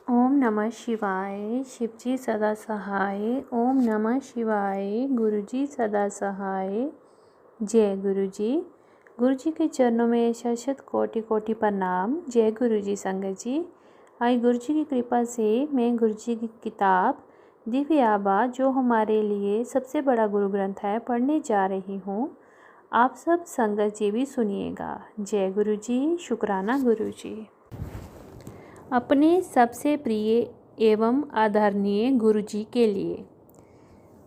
ओम नमः शिवाय। शिवजी सदा सहाय। ओम नमः शिवाय। गुरुजी सदा सहाय। जय गुरुजी। गुरुजी के चरणों में शत शत कोटि कोटि प्रणाम। जय गुरुजी संगत जी। आज गुरुजी की कृपा से मैं गुरुजी की किताब दिव्य आबा, जो हमारे लिए सबसे बड़ा गुरु ग्रंथ है, पढ़ने जा रही हूँ। आप सब संगत जी भी सुनिएगा। जय गुरुजी। शुक्राना गुरुजी। अपने सबसे प्रिय एवं आदरणीय गुरुजी के लिए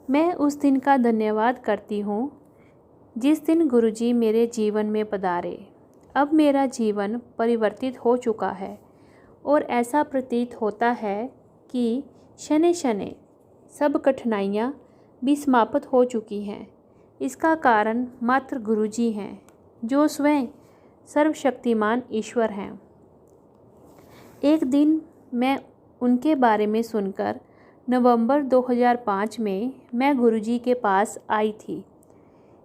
मैं उस दिन का धन्यवाद करती हूँ जिस दिन गुरुजी मेरे जीवन में पधारे। अब मेरा जीवन परिवर्तित हो चुका है और ऐसा प्रतीत होता है कि शनै शनै सब कठिनाइयाँ भी समाप्त हो चुकी हैं। इसका कारण मात्र गुरुजी हैं, जो स्वयं सर्वशक्तिमान ईश्वर हैं। एक दिन मैं उनके बारे में सुनकर नवंबर 2005 में मैं गुरुजी के पास आई थी।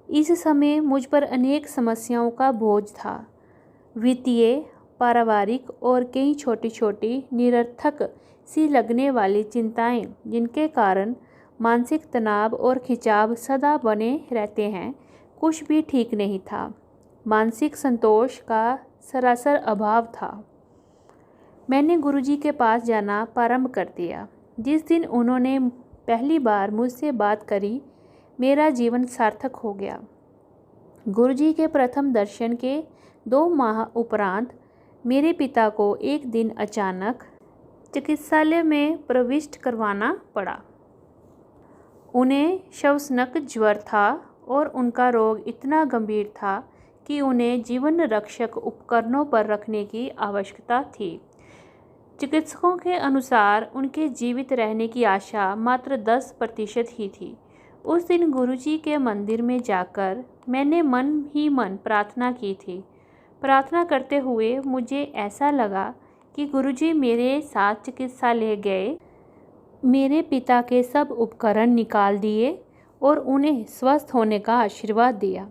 इस समय मुझ पर अनेक समस्याओं का बोझ था। वित्तीय, पारिवारिक और कई छोटी छोटी निरर्थक सी लगने वाली चिंताएं, जिनके कारण मानसिक तनाव और खिंचाव सदा बने रहते हैं, कुछ भी ठीक नहीं था। मानसिक संतोष का सरासर अभाव था। मैंने गुरुजी के पास जाना प्रारंभ कर दिया। जिस दिन उन्होंने पहली बार मुझसे बात करी, मेरा जीवन सार्थक हो गया। गुरुजी के प्रथम दर्शन के 2 माह उपरांत मेरे पिता को एक दिन अचानक चिकित्सालय में प्रविष्ट करवाना पड़ा। उन्हें श्वसनक ज्वर था और उनका रोग इतना गंभीर था कि उन्हें जीवन रक्षक उपकरणों पर रखने की आवश्यकता थी। चिकित्सकों के अनुसार उनके जीवित रहने की आशा मात्र 10% ही थी। उस दिन गुरुजी के मंदिर में जाकर मैंने मन ही मन प्रार्थना की थी। प्रार्थना करते हुए मुझे ऐसा लगा कि गुरुजी मेरे साथ चिकित्सालय गए, मेरे पिता के सब उपकरण निकाल दिए और उन्हें स्वस्थ होने का आशीर्वाद दिया।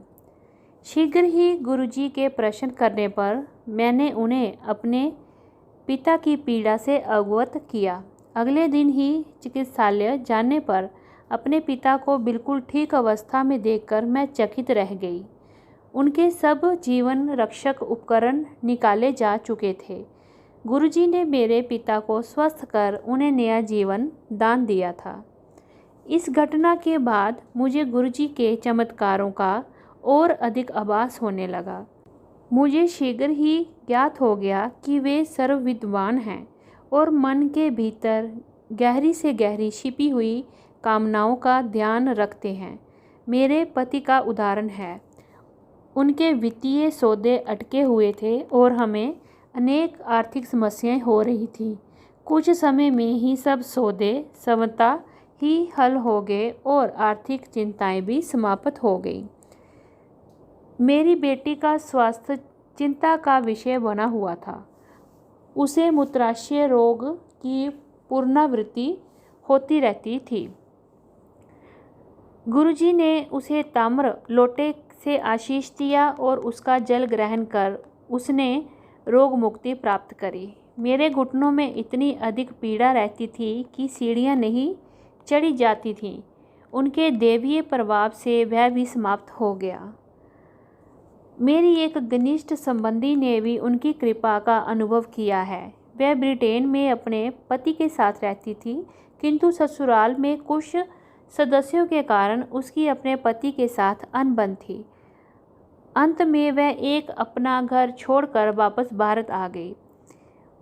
शीघ्र ही गुरुजी के प्रश्न करने पर मैंने उन्हें अपने पिता की पीड़ा से अवगत किया। अगले दिन ही चिकित्सालय जाने पर अपने पिता को बिल्कुल ठीक अवस्था में देखकर मैं चकित रह गई। उनके सब जीवन रक्षक उपकरण निकाले जा चुके थे। गुरुजी ने मेरे पिता को स्वस्थ कर उन्हें नया जीवन दान दिया था। इस घटना के बाद मुझे गुरुजी के चमत्कारों का और अधिक आभास होने लगा। मुझे शीघ्र ही ज्ञात हो गया कि वे सर्वविद्वान हैं और मन के भीतर गहरी से गहरी छिपी हुई कामनाओं का ध्यान रखते हैं। मेरे पति का उदाहरण है। उनके वित्तीय सौदे अटके हुए थे और हमें अनेक आर्थिक समस्याएं हो रही थी। कुछ समय में ही सब सौदे स्वतः ही हल हो गए और आर्थिक चिंताएं भी समाप्त हो गई। मेरी बेटी का स्वास्थ्य चिंता का विषय बना हुआ था। उसे मूत्राशय रोग की पुनरावृत्ति होती रहती थी। गुरुजी ने उसे ताम्र लोटे से आशीष दिया और उसका जल ग्रहण कर उसने रोग मुक्ति प्राप्त करी। मेरे घुटनों में इतनी अधिक पीड़ा रहती थी कि सीढ़ियाँ नहीं चढ़ी जाती थीं। उनके दैवीय प्रभाव से वह भी समाप्त हो गया। मेरी एक घनिष्ठ संबंधी ने भी उनकी कृपा का अनुभव किया है। वह ब्रिटेन में अपने पति के साथ रहती थी, किंतु ससुराल में कुछ सदस्यों के कारण उसकी अपने पति के साथ अनबन थी। अंत में वह एक अपना घर छोड़कर वापस भारत आ गई।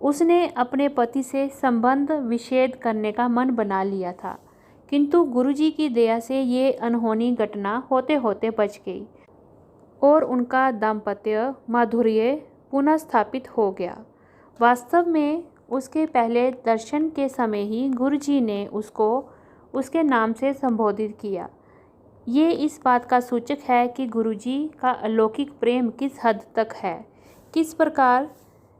उसने अपने पति से संबंध विच्छेद करने का मन बना लिया था, किंतु गुरुजी की दया से ये अनहोनी घटना होते होते बच गई और उनका दाम्पत्य माधुर्य पुनः स्थापित हो गया। वास्तव में उसके पहले दर्शन के समय ही गुरुजी ने उसको उसके नाम से संबोधित किया। ये इस बात का सूचक है कि गुरुजी का अलौकिक प्रेम किस हद तक है। किस प्रकार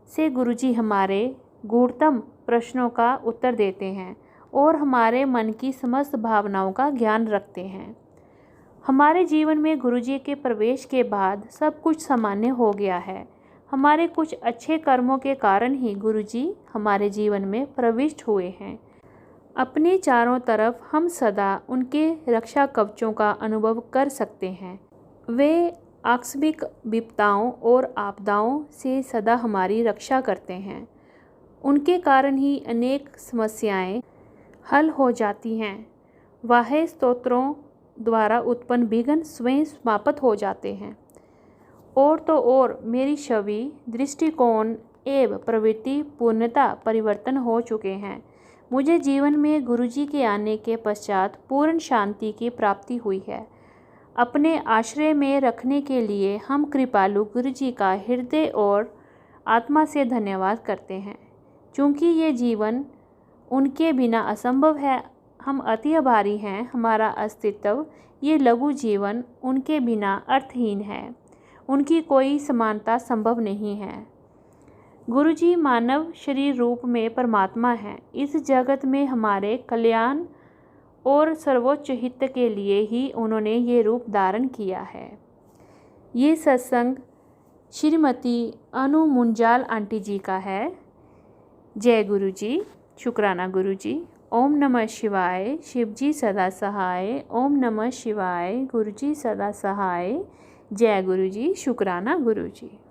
से गुरुजी हमारे गूढ़तम प्रश्नों का उत्तर देते हैं और हमारे मन की समस्त भावनाओं का ज्ञान रखते हैं। हमारे जीवन में गुरुजी के प्रवेश के बाद सब कुछ सामान्य हो गया है। हमारे कुछ अच्छे कर्मों के कारण ही गुरुजी हमारे जीवन में प्रविष्ट हुए हैं। अपने चारों तरफ हम सदा उनके रक्षा कवचों का अनुभव कर सकते हैं। वे आकस्मिक विपदाओं और आपदाओं से सदा हमारी रक्षा करते हैं। उनके कारण ही अनेक समस्याएं हल हो जाती हैं। बाह्य स्तोत्रों द्वारा उत्पन्न विघ्न स्वयं समाप्त हो जाते हैं। और तो और मेरी छवि, दृष्टिकोण एवं प्रवृत्ति पूर्णतः परिवर्तन हो चुके हैं। मुझे जीवन में गुरुजी के आने के पश्चात पूर्ण शांति की प्राप्ति हुई है। अपने आश्रय में रखने के लिए हम कृपालु गुरुजी का हृदय और आत्मा से धन्यवाद करते हैं। क्योंकि ये जीवन उनके बिना असंभव है। हम अति आभारी हैं। हमारा अस्तित्व, ये लघु जीवन उनके बिना अर्थहीन है। उनकी कोई समानता संभव नहीं है। गुरुजी मानव शरीर रूप में परमात्मा हैं। इस जगत में हमारे कल्याण और सर्वोच्च हित के लिए ही उन्होंने ये रूप धारण किया है। ये सत्संग श्रीमती अनु मुंजाल आंटी जी का है। जय गुरुजी। शुक्राना गुरुजी। ओम नमः शिवाय। शिवजी सदा सहाय। ओम नमः शिवाय। गुरुजी सदा सहाय। जय गुरुजी। शुक्राना गुरुजी।